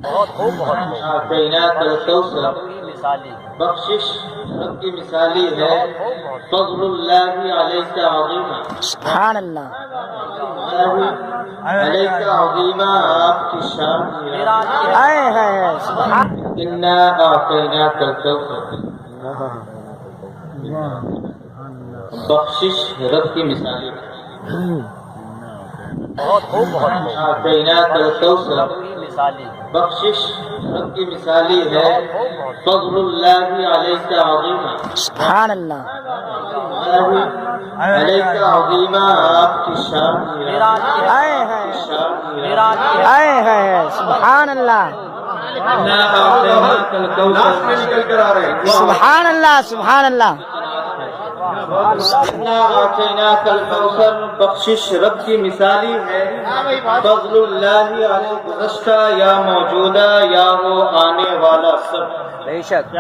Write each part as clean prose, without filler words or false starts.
بہت خوب اعطیناک الکوثر بخشش رب کی مثالی ہے، فضل اللہ علیک عظیما، سبحان اللہ، علیک عظیما، آپ کی شان ہے سبحان انا اعطیناک الکوثر، بخشش رب کی مثالی ہے، بہت خوب اعطیناک الکوثر بخشش رب کی مثالی ہے، فضل اللہ علیک عظیما، سبحان اللہ، علیک عظیما، آپ کی شان ہے سبحان اللہ، سبحان اللہ، سبحان اللہ، اعطیناک الکوثر بخشش رب کی مثالی ہے، فضل اللہ علیہ گزشتہ یا موجودہ یا وہ آنے والا سب، بے شک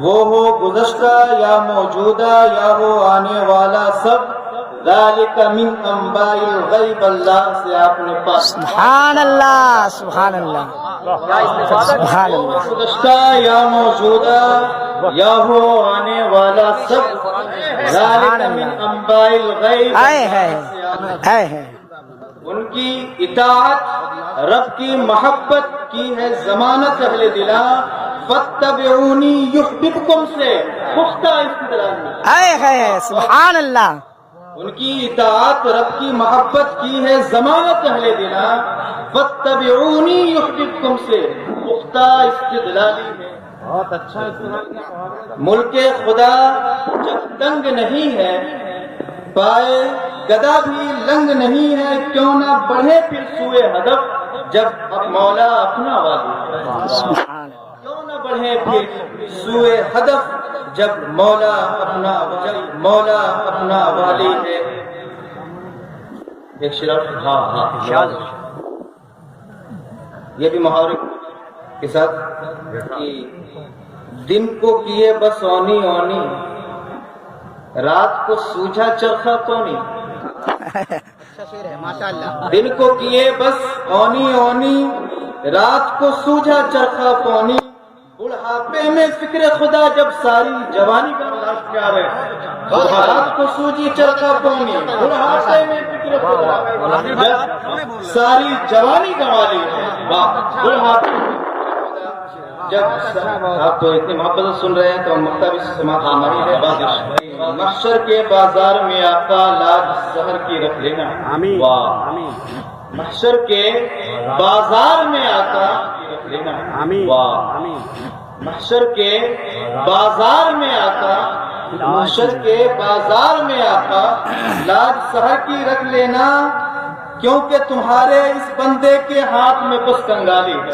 وہ ہو گزشتہ یا موجودہ یا وہ آنے والا سب، ذالک من انباء الغیب، اللہ سے آپ نے پاس، سبحان اللہ، سبحان اللہ، سبحان اللہ، گزشتہ یا موجودہ یا وہ آنے والا سب، ذالک من انباء الغیب، ہے ان کی اطاعت رب کی محبت کی ہے ضمانت اہل دلا، فاتبعونی یحببکم سے پختہ استدلال ہے سبحان اللہ، ان کی اطاعت رب کی محبت کی ہے ضمانت اہل دلا، فاتبعونی یحببکم سے پختہ استدلالی ہے۔ بہت اچھا ملک خدا جب تنگ نہیں ہے، پائے گدا بھی لنگ نہیں ہے، کیوں نہ بڑھے پھر سوئے ہدف، جب مولا اپنا والی ہے، کیوں نہ بڑھے پھر سوئے ہدف، جب مولا اپنا والی ہے۔ ایک شرف یہ بھی محاورے کے ساتھ کہ دن کو کیے بس اونی اونی، رات کو سوجھا چرخا کونی، دن کو کیے بس اونی اونی، رات کو سوجھا چرخا پونی، بڑھاپے میں فکر خدا جب ساری جوانی کا لاش پیار ہے، رات کو سوجھی چرخا پونی، بڑھاپے میں فکر خدا جب ساری جوانی گنوالی ہے، بڑھاپے جب آپ تو اتنی محبت سے سن رہے ہیں تو مکتب بھی سماعت ہماری ہے۔ محشر کے بازار میں آقا لاج سحر کی رکھ لینا، واہ، محشر کے بازار میں آقا رکھ لینا، واہ، محشر کے بازار میں آقا، محشر کے بازار میں آقا لاج سحر کی رکھ لینا، کیونکہ تمہارے اس بندے کے ہاتھ میں بس کنگالی ہے۔